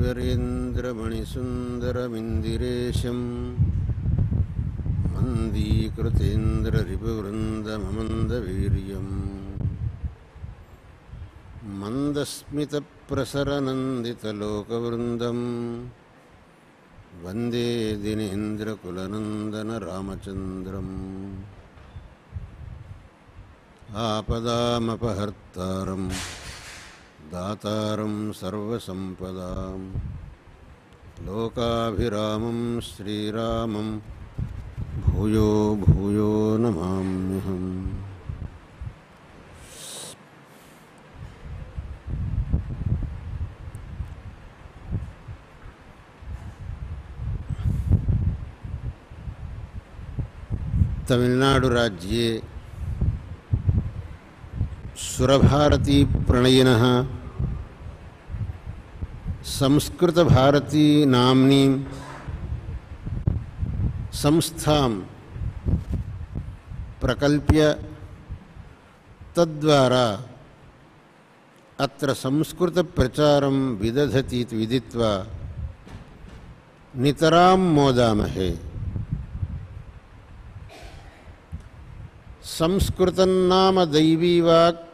यतिवरेन्द्रमणिसुन्दरमिन्दिरेशं मन्दीकृतेन्द्ररिपुवृन्दममन्दवीर्यं मन्दस्मितप्रसरनन्दितलोकवृन्दं वन्दे दिनेन्द्रकुलनन्दनरामचन्द्रम् आपदामपहर्तारं दातारं सर्वसम्पदां लोकाभिरामं श्रीरामं भूयो भूयो नमाम्यहम्। तमिळ्नाडुराज्ये सुरभारती प्रणयिनः संस्कृतभारती नाम्नी संस्थां प्रकल्प्य तद्वारा अत्र संस्कृतप्रचारं विदधति इति विदित्वा नितरां मोदामहे। संस्कृतं नाम दैवी वाक्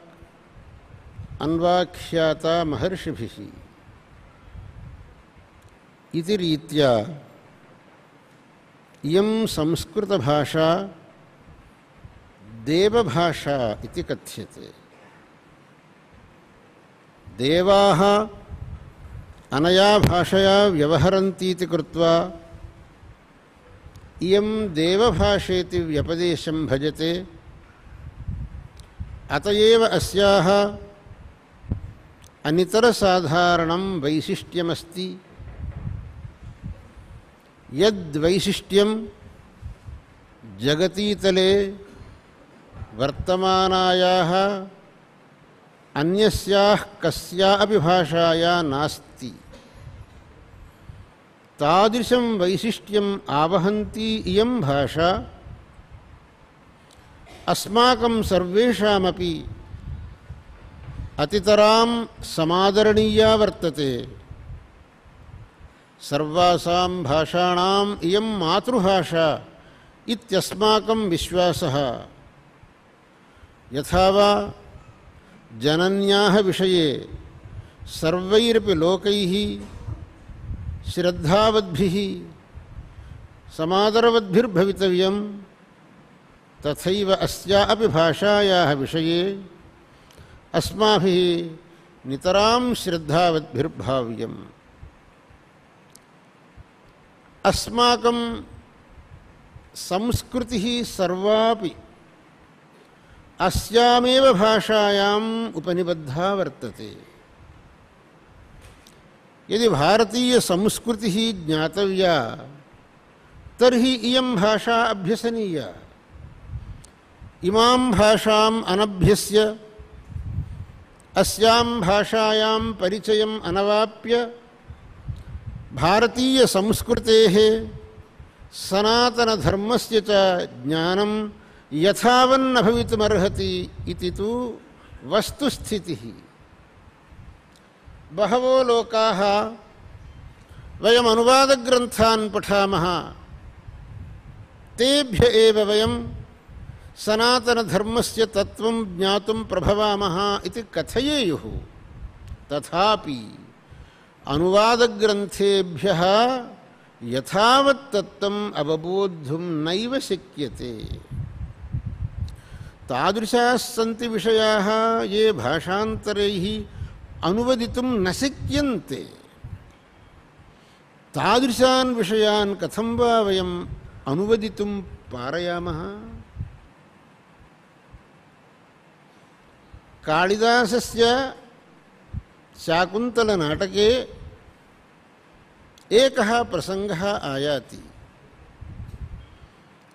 अन्वाख्याता महर्षिभिः इति रीत्या इयं संस्कृतभाषा देवभाषा इति कथ्यते। देवाः अनया भाषया व्यवहरन्ति इति कृत्वा इयं देवभाषेति व्यपदेशं भजते। अत एव अस्याः अनितरसाधारणं वैशिष्ट्यमस्ति। यद्वैशिष्ट्यं जगतीतले वर्तमानायाः अन्यस्याः कस्यापि भाषाया नास्ति। तादृशं वैशिष्ट्यम् आवहन्ती इयं भाषा अस्माकं सर्वेषामपि अतितरां समादरणीया वर्तते। सर्वासां भाषाणाम् इयं मातृभाषा इत्यस्माकं विश्वासः। यथा वा जनन्याः विषये सर्वैरपि लोकैः श्रद्धावद्भिः समादरवद्भिर्भवितव्यं, तथैव अस्या अपि भाषायाः विषये अस्माभिः नितरां श्रद्धावद्भिर्भाव्यम्। अस्माकं संस्कृतिः सर्वापि अस्यामेव भाषायाम् उपनिबद्धा वर्तते। यदि भारतीयसंस्कृतिः ज्ञातव्या तर्हि इयं भाषा अभ्यसनीया। इमां भाषाम् अनभ्यस्य अस्यां भाषायां परिचयम् अनवाप्य भारतीयसंस्कृतेः सनातनधर्मस्य च ज्ञानं यथावन्न भवितुमर्हति इति तु वस्तुस्थितिः। बहवो लोकाः वयम् अनुवादग्रन्थान् पठामः, तेभ्य एव वयं सनातनधर्मस्य तत्त्वं ज्ञातुं प्रभवामः इति कथयेयुः। तथापि अनुवादग्रन्थेभ्यः यथावत् तत्त्वम् अवबोद्धुं नैव शक्यते। तादृशाः सन्ति विषयाः ये भाषान्तरैः अनुवदितुं न शक्यन्ते। तादृशान् विषयान् कथं वा वयम् अनुवदितुं पारयामः? कालिदासस्य शाकुन्तलनाटके एकः प्रसङ्गः आयाति।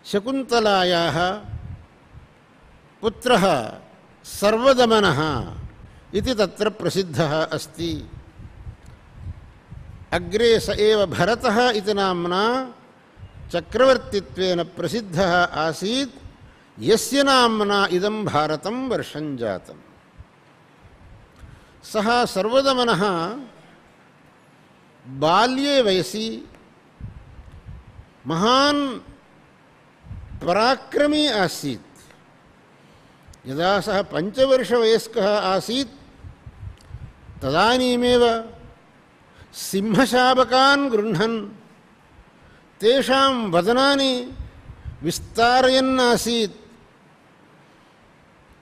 शकुन्तलायाः पुत्रः सर्वदमनः इति तत्र प्रसिद्धः अस्ति। अग्रे स एव भरतः इति नाम्ना चक्रवर्तित्वेन प्रसिद्धः आसीत्, यस्य नाम्ना इदं भारतं वर्षं जातम्। सः सर्वदमनः बाल्ये वयसि महान् पराक्रमी आसीत्। यदा सः 5 वर्षवयस्कः आसीत् तदानीमेव सिंहशाबकान् गृह्णन् तेषां वदनानि विस्तारयन् आसीत्।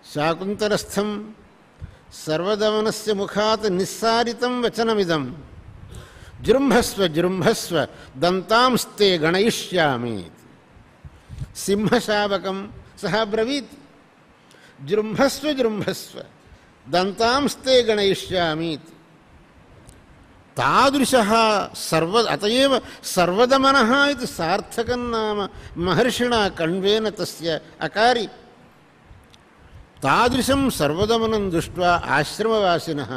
शाकुन्तलस्थं सर्वदमनस्य मुखात् निस्सारितं वचनमिदं जृम्भस्व जृम्भस्व दन्तांस्ते गणयिष्यामि। सिंहशावकं सः ब्रवीत् जृम्भस्व जृम्भस्व दन्तांस्ते गणयिष्यामि। तादृशः अत एव सर्वदमनः इति सार्थकं नाम महर्षिणा कण्वेन तस्य अकारि। तादृशं सर्वदमनं दृष्ट्वा आश्रमवासिनः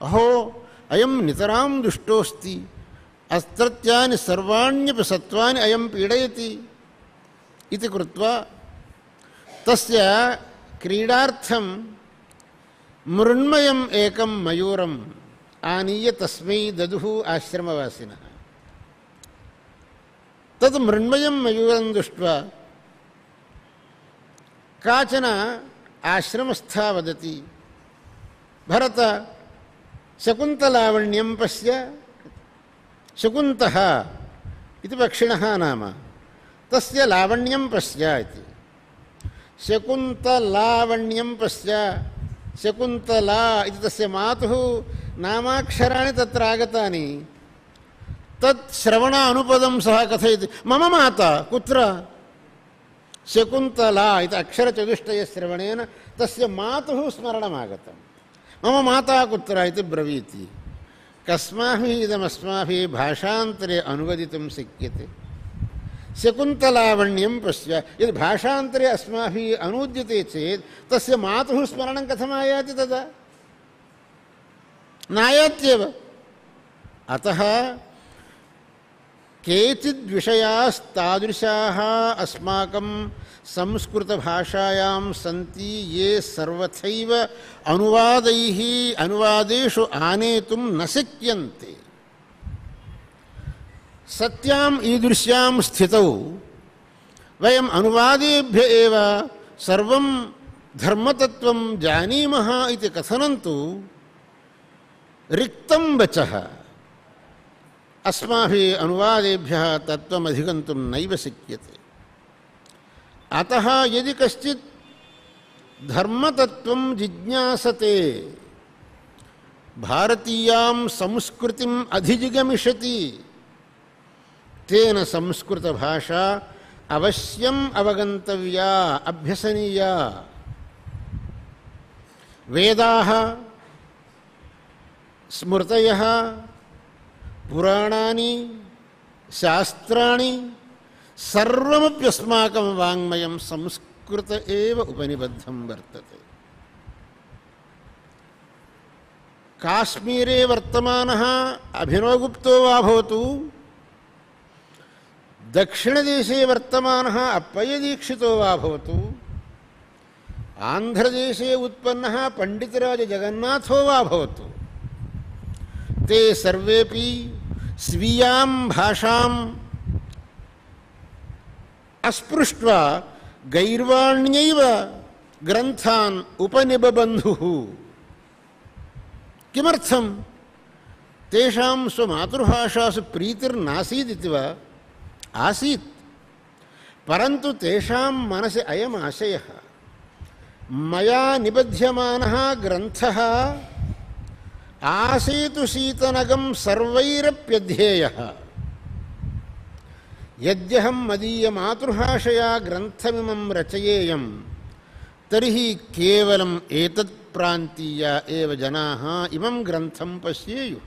अहो अयं नितरां दुष्टोऽस्ति, अत्रत्यानि सर्वाण्यपि सत्त्वानि अयं पीडयति इति कृत्वा तस्य क्रीडार्थं मृण्मयम् एकं मयूरम् आनीय तस्मै ददुः आश्रमवासिनः। तत् मृण्मयं मयूरं दृष्ट्वा काचन आश्रमस्था वदति, भरत शकुन्तलावण्यं पश्य। शकुन्तः इति पक्षिणः नाम, तस्य लावण्यं पश्य इति। शकुन्तलावण्यं पश्य, शकुन्तला इति तस्य मातुः नामाक्षराणि तत्र आगतानि। तत् श्रवण अनुपदं सः कथयति, मम माता कुत्र? शकुन्तला इति अक्षरचतुष्टयश्रवणेन तस्य मातुः स्मरणमागतं। मम माता कुत्र इति ब्रवीति। कस्माभिः इदमस्माभिः भाषान्तरे अनुवदितुं शक्यते? शकुन्तलावण्यं पश्य। यदि भाषान्तरे अस्माभिः अनूद्यते चेत् तस्य मातुः स्मरणं कथमायाति तदा? नायात्येव। अतः केचिद्विषयास्तादृशाः अस्माकं संस्कृतभाषायां सन्ति ये सर्वथैव अनुवादेषु आनेतुं न शक्यन्ते। सत्याम् ईदृश्यां स्थितौ वयम् अनुवादेभ्य एव सर्वं धर्मतत्त्वं जानीमः इति कथनं तु रिक्तं वचः। अस्माभिः अनुवादेभ्यः तत्त्वम् अधिगन्तुं नैव शक्यते। अतः यदि कश्चित् धर्मतत्त्वं जिज्ञासते, भारतीयां संस्कृतिम् अधिजिगमिषति, तेन संस्कृतभाषा अवश्यम् अवगन्तव्या, अभ्यसनीया। वेदाः, स्मृतयः, पुराणानि, शास्त्राणि सर्वमप्यस्माकं वाङ्मयं संस्कृत एव उपनिबद्धं वर्तते। काश्मीरे वर्तमानः अभिनवगुप्तो वा भवतु, दक्षिणदेशे वर्तमानः अप्पय्यदीक्षितो वा भवतु, आन्ध्रदेशे उत्पन्नः पण्डितराजजगन्नाथो वा भवतु, ते सर्वेपि स्वीयां भाषाम् अस्पृष्ट्वा गैर्वाण्यैव ग्रन्थान् उपनिबबन्धुः। किमर्थं? तेषां स्वमातृभाषासु प्रीतिर्नासीदिति वा? आसीत्, परन्तु तेषां मनसि अयम् आशयः, मया निबध्यमानः ग्रन्थः आसेतु शीतनगं सर्वैरप्यध्येयः। यद्यहं मदीयमातृभाषया ग्रन्थमिमं रचयेयं तर्हि केवलम् एतत् प्रान्तीया एव जनाः इमं ग्रन्थं पश्येयुः,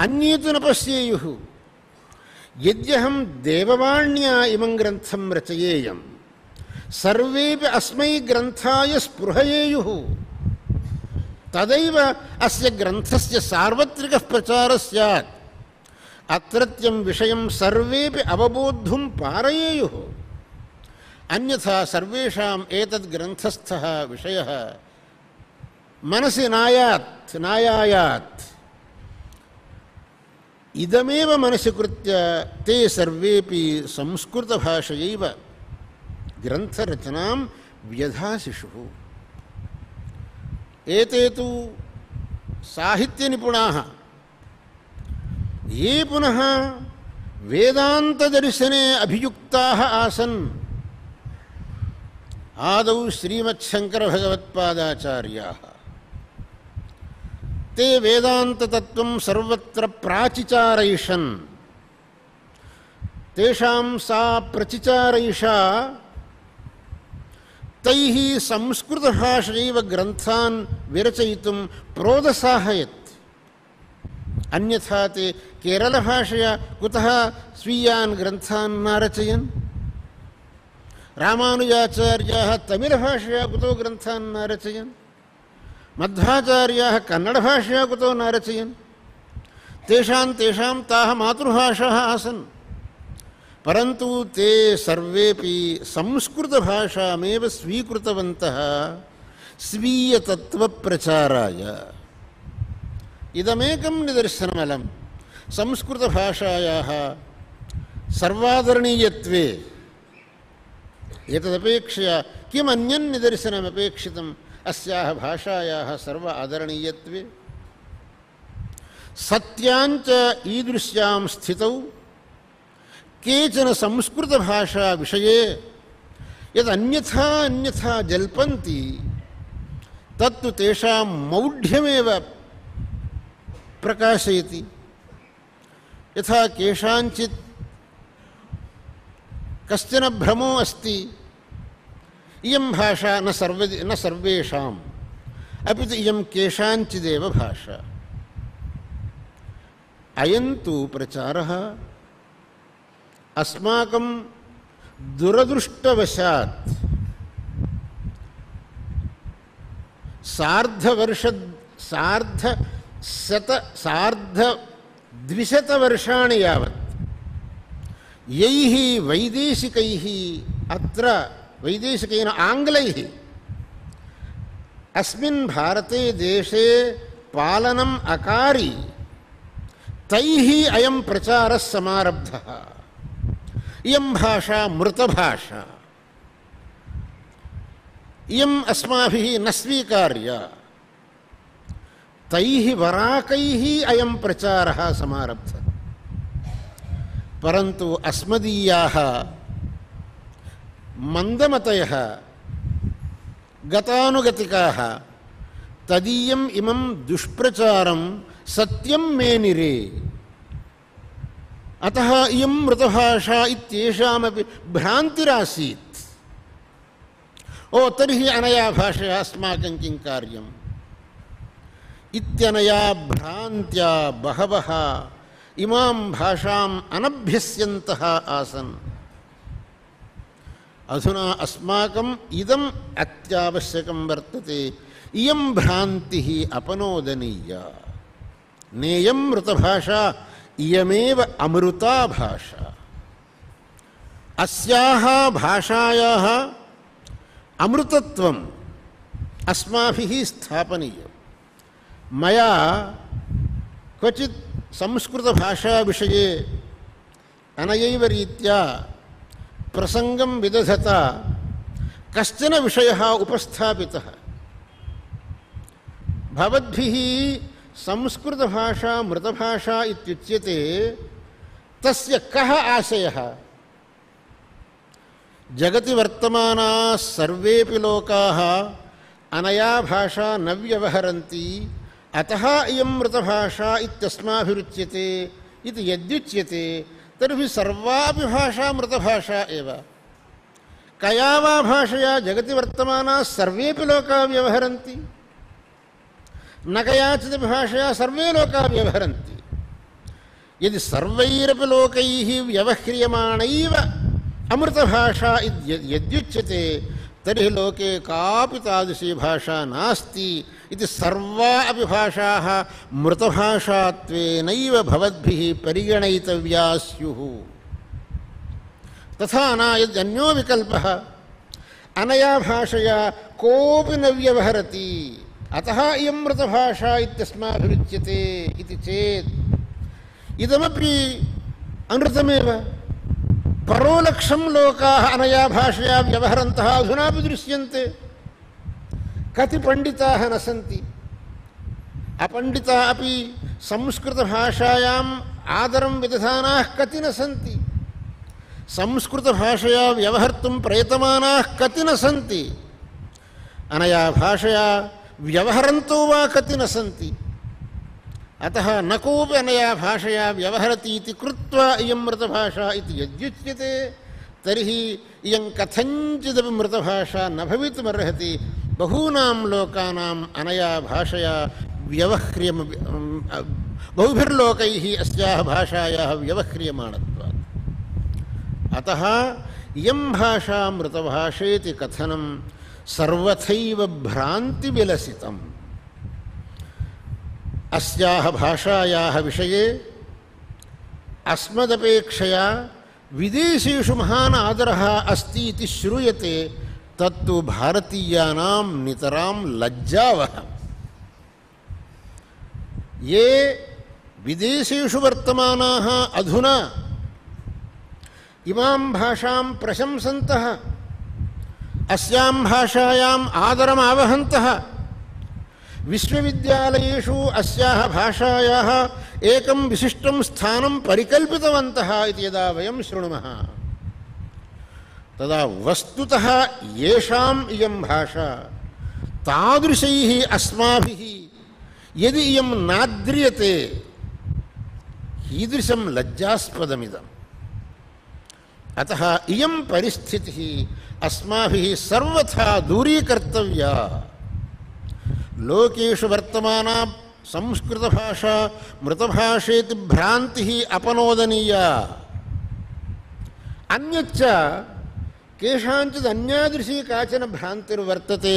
अन्ये तु न पश्येयुः। यद्यहं देववाण्या इमं ग्रन्थं रचयेयं सर्वेपि अस्मै ग्रन्थाय स्पृहयेयुः, तदैव अस्य ग्रन्थस्य सार्वत्रिकः प्रचारः स्यात्, अत्रत्यं विषयं सर्वेपि अवबोद्धुं पारयेयुः। अन्यथा सर्वेषाम् एतद् ग्रन्थस्थः विषयः मनसि नायात्। ಇದಮೇವ ಮನಸಿ ಕೃತ್ಯ ತೇ ಸರ್ವೇಪಿ ಸಂಸ್ಕೃತಭಾಷಯೈವ ಗ್ರಂಥರಚನಾಂ ವ್ಯಧಾಸಿಷು. ಏತೆ ತು ಸಾಹಿತ್ಯನಿಪುಣಾಃ ಯೇ ಪುನಃ ವೇದಾಂತದರ್ಶನೆ ಅಭಿಯುಕ್ತಾಃ ಆಸನ್. ಆದೌ ಶ್ರೀಮಚ್ಶಂಕರಭಗವತ್ಪಾದಾಚಾರ್ಯಾಃ ते वेदान्ततत्त्वं सर्वत्र प्राचिचारयिषन्. तेषां सा प्रचिचारयिषा तैः संस्कृतभाषयैव ग्रन्थान् विरचयितुं प्रोदसाहयत्. अन्यथा ते केरलभाषया कुतः स्वीयान् ग्रन्थान् नारचयन्? रामानुजाचार्याः तमिलभाषया कुतो ग्रन्थान् नारचयन्? मध्वाचार्याः कन्नडभाषया कुतो नारचयन्? तेषां ताः मातृभाषाः आसन्, परन्तु ते सर्वेपि संस्कृतभाषामेव स्वीकृतवन्तः स्वीयतत्त्वप्रचाराय. इदमेकं निदर्शनमलं संस्कृतभाषायाः सर्वादरणीयत्वे. एतदपेक्षया किम् अन्यन् निदर्शनमपेक्षितम् अस्याः भाषायाः सर्व आदरणीयत्वे? सत्यांच ईदृश्यां स्थितौ केचन संस्कृतभाषा विषये यदन्यथा जल्पन्ति तत्तु तेषां मौढ्यमेव प्रकाशयति. यथा केषाञ्चित् कश्चन भ्रमो अस्ति, इयं भाषा न सर्वेषाम्, अपि तु इयं केषाञ्चिदेव भाषा. अयं तु प्रचारः अस्माकं दुरदृष्टवशात् सार्धद्विशतवर्षाणि यावत् यैः वैदेशिकैः अत्र वैदेशिकेन आङ्ग्लैः अस्मिन् भारते देशे पालनम् अकारी तैः अयं प्रचारः समारब्धः. इयं भाषा मृतभाषा, इयम् अस्माभिः न स्वीकार्या. तैः वराकैः अयं प्रचारः समारब्धः. परन्तु अस्मदीयाः मंदमतयः गतानुगतिकाः तदीयम् इमं दुष्प्रचारं सत्यं मेनिरे. अतः इयं मृतभाषा इत्येषामपि भ्रान्तिरासीत्. ओ तर्हि अनया भाषया अस्माकं किं कार्यम् इत्यनया भ्रान्त्या बहवः इमां भाषाम् अनभ्यस्यन्तः आसन्. अधुना अस्माकम् इदम् अत्यावश्यकं वर्तते. इयं भ्रान्तिः अपनोदनीया. नेयं मृतभाषा, इयमेव अमृता भाषा. अस्याः भाषायाः अमृतत्वम् अस्माभिः स्थापनीयम्. मया क्वचित् संस्कृतभाषाविषये अनयैव रीत्या प्रसंगं विदधता कश्चन विषयः उपस्थापितः. भवद्भिः संस्कृतभाषा मृतभाषा इत्युच्यते, तस्य कः आशयः? जगति वर्तमानाः सर्वेपि लोकाः अनया भाषा न व्यवहरन्ति, अतः इयं मृतभाषा इत्यस्माभिरुच्यते इति यद्युच्यते, तर्हि सर्वापि भाषा मृतभाषा एव. कया वा भाषया जगति वर्तमानाः सर्वेपि लोकाः व्यवहरन्ति? न कयाचिदपि भाषया सर्वे लोकाः व्यवहरन्ति. यदि सर्वैरपि लोकैः व्यवह्रियमाणैव अमृतभाषा यद्युच्यते, तर्हि लोके कापि तादृशी भाषा नास्ति इति. सर्वा अपि भाषाः मृतभाषात्वेनैव भवद्भिः परिगणयितव्याः स्युः. तथा न यदन्यो विकल्पः अनया भाषया कोऽपि न व्यवहरति, अतः इयं मृतभाषा इत्यस्माभिरुच्यते इति चेत् इदमपि अनृतमेव परोलक्षं लोकाः अनया भाषया व्यवहरन्तः अधुनापि दृश्यन्ते कति पण्डिताः न सन्ति अपण्डिताः अपि संस्कृतभाषायाम् आदरं विदधानाः कति न सन्ति संस्कृतभाषया व्यवहर्तुं प्रयतमानाः कति न सन्ति अनया भाषया व्यवहरन्तो वा कति न सन्ति अतः न कोऽपि अनया भाषया व्यवहरति इति कृत्वा इयं मृतभाषा इति यद्युच्यते तर्हि इयं कथञ्चिदपि मृतभाषा न भवितुमर्हति बहूनां लोकानाम् अनया भाषया बहुभिर्लोकैः अस्याः भाषायाः व्यवह्रियमाणत्वात् अतः इयं भाषा मृतभाषेति कथनं सर्वथैव भ्रान्तिविलसितम् अस्याः भाषायाः विषये अस्मदपेक्षया विदेशेषु महान् आदरः अस्ति इति श्रूयते तत्तु भारतीयानां नितरां लज्जावहम् ये विदेशेषु वर्तमानाः अधुना इमां भाषां प्रशंसन्तः अस्यां भाषायाम् आदरम् आवहन्तः विश्वविद्यालयेषु अस्याः भाषायाः एकं विशिष्टं स्थानं परिकल्पितवन्तः इति यदा वयं शृणुमः तदा वस्तुतः येषाम् इयं भाषा तादृशैः अस्माभिः यदि इयं नाद्रियते कीदृशं लज्जास्पदमिदम् अतः इयं परिस्थितिः अस्माभिः सर्वथा दूरीकर्तव्या लोकेषु वर्तमाना संस्कृतभाषा मृतभाषेति भ्रान्तिः अपनोदनीया अन्यच्च केषाञ्चित् अन्यादृशी काचन भ्रान्तिर्वर्तते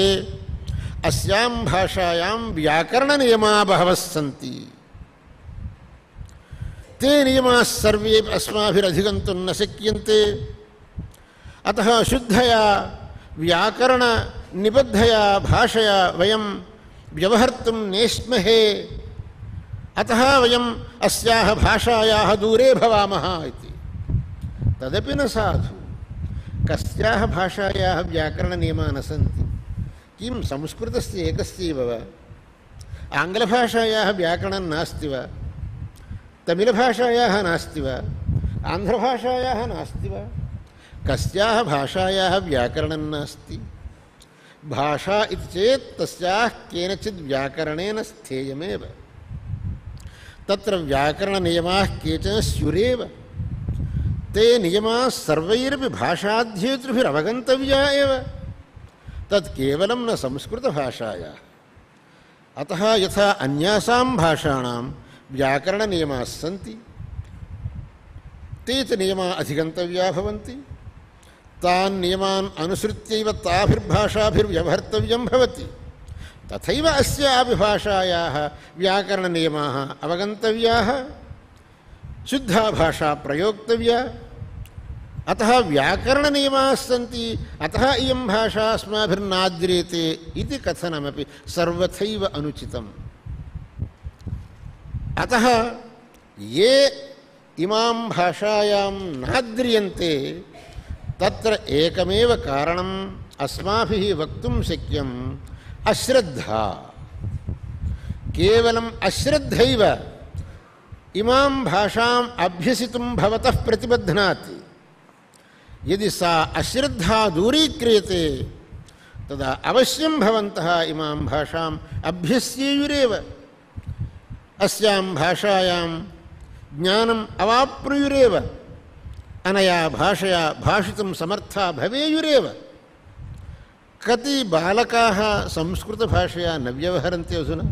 अस्यां भाषायां व्याकरणनियमाः बहवः सन्ति ते नियमाः सर्वे अस्माभिरधिगन्तुं न शक्यन्ते अतः शुद्धया व्याकरणनिबद्धया भाषया वयं व्यवहर्तुं नेष्महे अतः वयम् अस्याः भाषायाः दूरे भवामः इति तदपि न साधु कस्याः भाषायाः व्याकरणनियमाः न सन्ति किं संस्कृतस्य एकस्यैव वा आङ्ग्लभाषायाः व्याकरणं नास्ति वा तमिलभाषायाः नास्ति वा आन्ध्रभाषायाः नास्ति वा कस्याः भाषायाः व्याकरणं नास्ति भाषा इति चेत् तस्याः केनचित् व्याकरणेन स्थेयमेव तत्र व्याकरणनियमाः केचन स्युरेव ते नियमाः सर्वैरपि भाषाध्येतृभिरवगन्तव्या एव तत् केवलं न संस्कृतभाषायाः अतः यथा अन्यासां भाषाणां व्याकरणनियमाः सन्ति ते च नियमाः अधिगन्तव्याः भवन्ति तान् नियमान् अनुसृत्यैव ताभिर्भाषाभिर्व्यवहर्तव्यं भवति तथैव अस्यापि भाषायाः व्याकरणनियमाः अवगन्तव्याः शुद्धा भाषा प्रयोक्तव्या अतः व्याकरणनियमाः सन्ति अतः इयं भाषा अस्माभिर्नाद्रियते इति कथनमपि सर्वथैव अनुचितम् अतः ये इमां भाषायां नाद्रियन्ते तत्र एकमेव कारणम् अस्माभिः वक्तुं शक्यम् अश्रद्धा केवलम् अश्रद्धैव इमां भाषाम् अभ्यसितुं भवतः प्रतिबध्नाति यदि सा अश्रद्धा दूरीक्रियते तदा अवश्यं भवन्तः इमां भाषाम् अभ्यस्येयुरेव अस्यां भाषायां ज्ञानम् अवाप्नुयुरेव अनया भाषया भाषितुं समर्था भवेयुरेव कति बालकाः संस्कृतभाषया न व्यवहरन्ति अधुना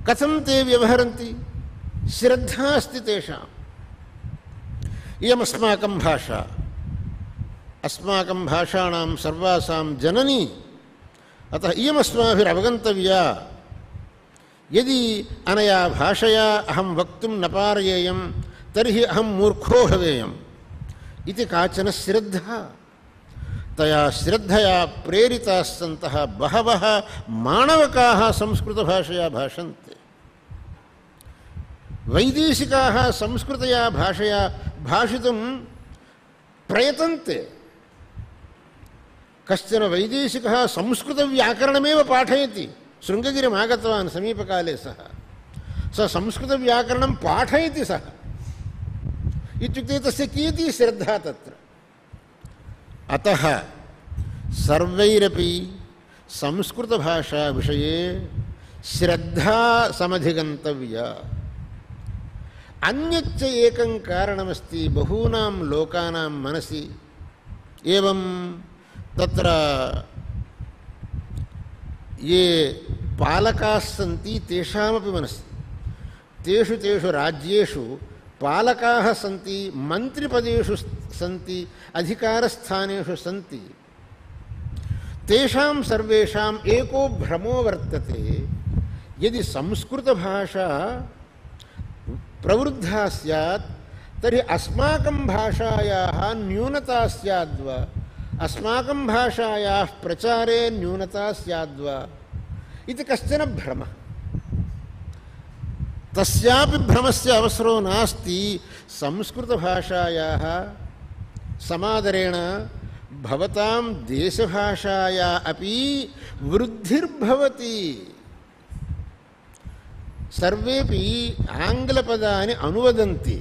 कथं ते व्यवहरन्ति श्रद्धा अस्ति तेषाम् इयमस्माकं भाषा अस्माकं भाषाणां सर्वासां जननी अतः इयमस्माभिरवगन्तव्या यदि अनया भाषया अहं वक्तुं न पारयेयं तर्हि अहं मूर्खो भवेयम् इति काचन श्रद्धा तया श्रद्धया प्रेरिताः सन्तः बहवः माणवकाः संस्कृतभाषया भाषन्ते वैदेशिकाः संस्कृतया भाषया भाषितुं प्रयतन्ते। कश्चन वैदेशिकः संस्कृतव्याकरणमेव पाठयति। शृङ्गगिरिम् आगतवान् समीपकाले सः संस्कृतव्याकरणं पाठयति सः इत्युक्ते तस्य कियती श्रद्धा तत्र। अतः सर्वैरपि संस्कृतभाषाविषये श्रद्धा समधिगन्तव्या। अन्यच्च एकं कारणमस्ति बहूनां लोकानां मनसि एवं तत्र ये पालकाः सन्ति तेषामपि मनसि तेषु तेषु राज्येषु पालकाः सन्ति, मन्त्रिपदेषु सन्ति, अधिकारस्थानेषु सन्ति। तेषां सर्वेषाम् एको भ्रमो वर्तते, यदि संस्कृतभाषा प्रवृद्धा स्यात् तर्हि अस्माकं भाषायाः न्यूनता स्याद्वा, अस्माकं भाषायाः प्रचारे न्यूनता स्याद्वा इति कश्चन भ्रमः। तस्यापि भ्रमस्य अवसरो नास्ति। संस्कृतभाषायाः समादरेण भवतां देशभाषाया अपि वृद्धिर्भवति। सर्वेपि आङ्ग्लपदानि अनुवदन्ति।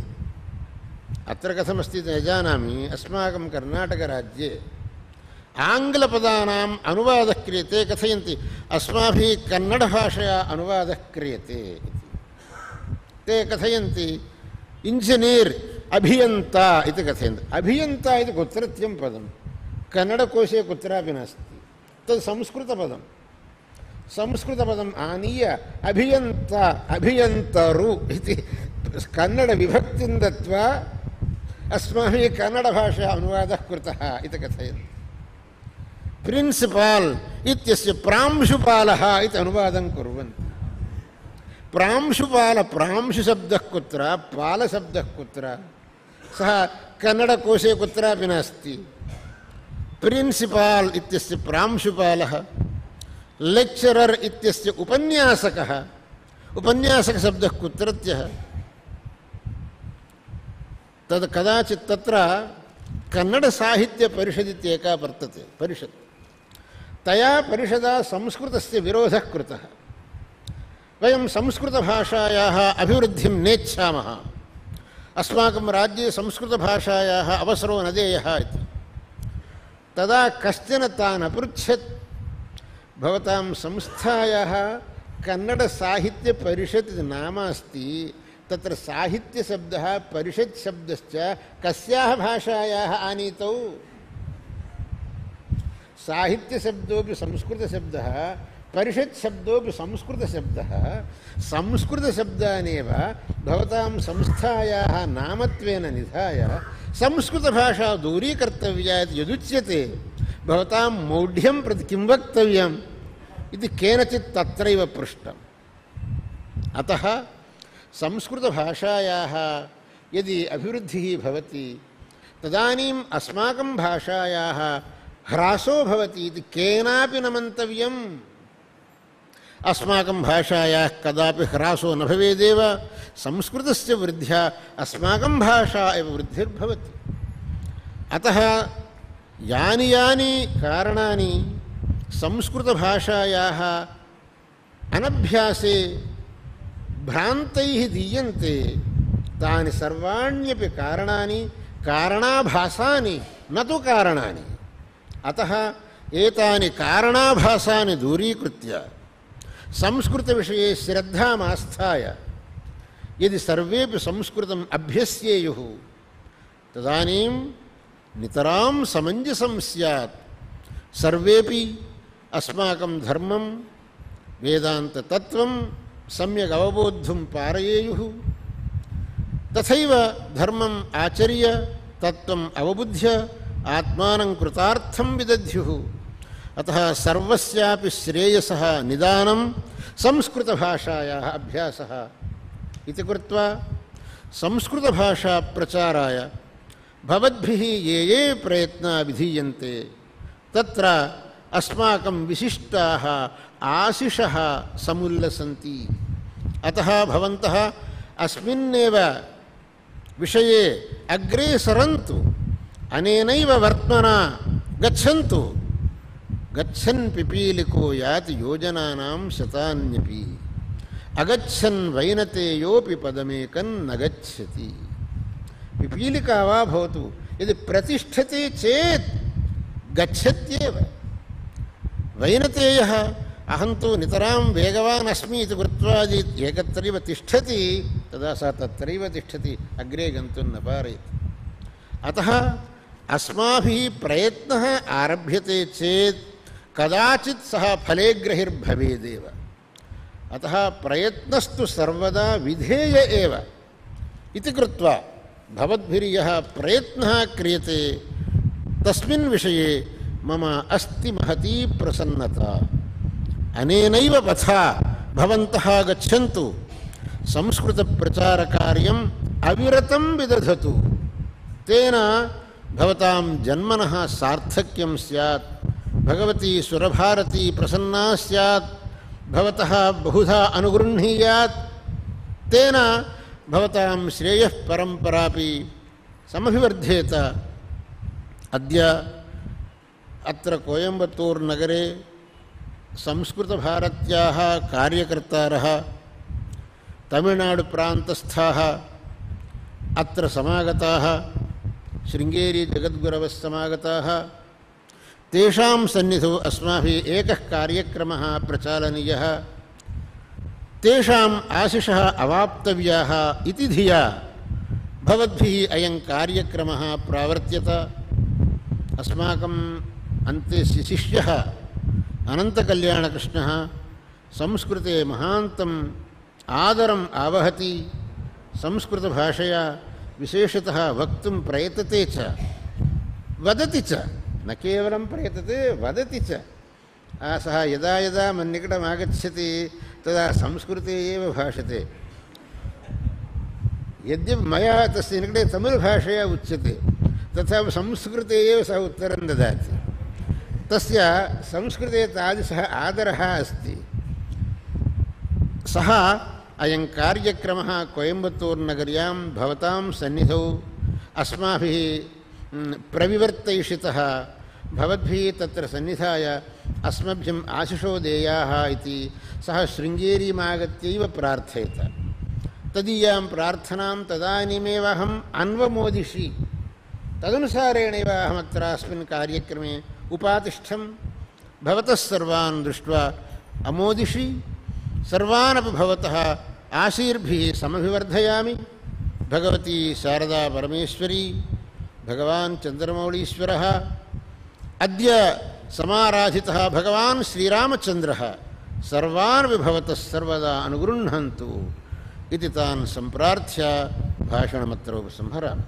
अत्र कथमस्ति न जानामि। अस्माकं कर्णाटकराज्ये आङ्ग्लपदानाम् अनुवादः क्रियते। कथयन्ति अस्माभिः कन्नडभाषया अनुवादः क्रियते। ते कथयन्ति इंजिनियर् अभियन्ता इति कथयन्ति। अभियन्ता इति कुत्रत्यं पदं कन्नडकोशे कुत्रापि नास्ति। तद् संस्कृतपदं। संस्कृतपदम् आनीय अभियन्ता अभियन्तरु इति कन्नडविभक्तिं दत्वा अस्माभिः कन्नडभाषा अनुवादः कृतः इति कथयन्ति। प्रिन्सिपाल् इत्यस्य प्रांशुपालः इति अनुवादं कुर्वन्ति। प्रांशुपाल प्रांशुशब्दः कुत्र, पालशब्दः कुत्र, सः कन्नडकोशे कुत्रापि नास्ति। प्रिन्सिपाल् इत्यस्य प्रांशुपालः, लेक्चरर् इत्यस्य उपन्यासकः, उपन्यासकशब्दः कुत्रत्यः। तद् कदाचित् तत्र कन्नडसाहित्यपरिषदित्येका वर्तते परिषत्। तया परिषदा संस्कृतस्य विरोधः कृतः। वयं संस्कृतभाषायाः अभिवृद्धिं नेच्छामः, अस्माकं राज्ये संस्कृतभाषायाः अवसरो न देयः इति। तदा कश्चन तान् अपृच्छत्, भवतां संस्थायाः कन्नडसाहित्यपरिषत् इति नाम अस्ति, तत्र साहित्यशब्दः परिषत् शब्दश्च कस्याः भाषायाः आनीतौ? साहित्यशब्दोऽपि संस्कृतशब्दः, परिषत् शब्दोऽपि संस्कृतशब्दः। संस्कृतशब्दानेव भवतां संस्थायाः नामत्वेन निधाय संस्कृतभाषा दूरीकर्तव्या इति यदुच्यते, भवतां मौढ्यं प्रति किं वक्तव्यम् इति केनचित् तत्रैव पृष्टम्। अतः संस्कृतभाषायाः यदि अभिवृद्धिः भवति तदानीम् अस्माकं भाषायाः ह्रासो भवति इति केनापि न मन्तव्यम्। अस्माकं भाषायाः कदापि ह्रासो न भवेदेव। संस्कृतस्य वृद्ध्या अस्माकं भाषा एव वृद्धिर्भवति। अतः यानि यानि कारणानि संस्कृतभाषायाः अनभ्यासे भ्रान्तैः दीयन्ते, तानि सर्वाण्यपि कारणानि कारणाभासानि न तु कारणानि। अतः एतानि कारणाभासानि दूरीकृत्य संस्कृतविषये श्रद्धामास्थाय यदि सर्वेपि संस्कृतम् अभ्यस्येयुः तदानीं नितरां समञ्जसं स्यात्। सर्वेपि अस्माकं धर्मं वेदान्ततत्त्वं सम्यक् अवबोद्धुं पारयेयुः। तथैव धर्मम् आचर्य तत्त्वम् अवबुध्य आत्मानं कृतार्थं विदध्युः। अतः सर्वस्यापि श्रेयसः निदानं संस्कृतभाषायाः अभ्यासः इति कृत्वा संस्कृतभाषाप्रचाराय भवद्भिः ये ये प्रयत्नाः विधीयन्ते तत्र अस्माकं विशिष्टाः आशिषः समुल्लसन्ति। अतः भवन्तः अस्मिन्नेव विषये अग्रे सरन्तु अनेनैव वर्त्मना गच्छन्तु गच्छन् पिपीलिको याति योजनानां शतान्यपि अगच्छन् वैनतेयोऽपि पदमेकं न गच्छति। पिपीलिका वा भवतु यदि प्रतिष्ठते चेत् गच्छत्येव। वैनतेयः अहं तु नितरां वेगवान् अस्मि इति कृत्वा एकत्रैव तिष्ठति तदा सः तत्रैव तिष्ठति, अग्रे गन्तुं न पारयति। अतः अस्माभिः प्रयत्नः आरभ्यते चेत् कदाचित् सः फलेग्रहिर्भवेदेव। अतः प्रयत्नस्तु सर्वदा विधेय एव इति कृत्वा भवद्भिर्यः प्रयत्नः क्रियते तस्मिन् विषये मम अस्ति महती प्रसन्नता। अनेनैव पथा भवन्तः गच्छन्तु, संस्कृतप्रचारकार्यम् अविरतं विदधतु, तेन भवतां जन्मनः सार्थक्यं स्यात्, भगवती सुरभारती प्रसन्ना स्यात्, भवतः बहुधा अनुगृह्णीयात्, तेन भवतां श्रेयः परम्परापि समभिवर्धेत। अद्य अत्र कोयम्बत्तूर् नगरे संस्कृतभारत्याः कार्यकर्तारः तमिळ्नाडुप्रान्तस्थाः अत्र समागताः, शृङ्गेरी जगद्गुरवः समागताः। तेषां सन्निधौ अस्माभिः एकः कार्यक्रमः प्रचालनीयः, तेषाम् आशिषः अवाप्तव्याः इति धिया भवद्भिः अयं कार्यक्रमः प्रावर्त्यत। अस्माकम् अन्ते शिष्यः अनन्तकल्याणकृष्णः संस्कृते महान्तम् आदरम् आवहति, संस्कृतभाषया विशेषतः वक्तुं प्रयतते च, वदति च, न केवलं प्रयतते वदति च। सः यदा यदा मन्निकटम् आगच्छति तदा संस्कृते एव भाषते। यद्यपि मया तस्य निकटे तमिळ्भाषया उच्यते तथापि संस्कृते एव सः उत्तरं ददाति। तस्य संस्कृते तादृशः आदरः अस्ति। सः अयं कार्यक्रमः कोयम्बत्तूर्नगर्यां भवतां सन्निधौ अस्माभिः प्रविवर्तयिषितः, भवद्भिः तत्र सन्निधाय अस्मभ्यम् आशिषो देयाः इति सः शृङ्गेरीमागत्यैव प्रार्थयत। तदीयां प्रार्थनां तदानीमेव अहम् अन्वमोदिषि, तदनुसारेणैव अहमत्र अस्मिन् कार्यक्रमे उपातिष्ठं। भवतः सर्वान् दृष्ट्वा अमोदिषि, सर्वानपि भवतः आशीर्भिः समभिवर्धयामि। भगवती शारदा परमेश्वरी, भगवान् चन्द्रमौळीश्वरः, अद्य समाराधितः भगवान् श्रीरामचन्द्रः सर्वान् भवतः सर्वदा अनुगृह्णन्तु इति तान् सम्प्रार्थ्य भाषणमत्र उपसंहरामि।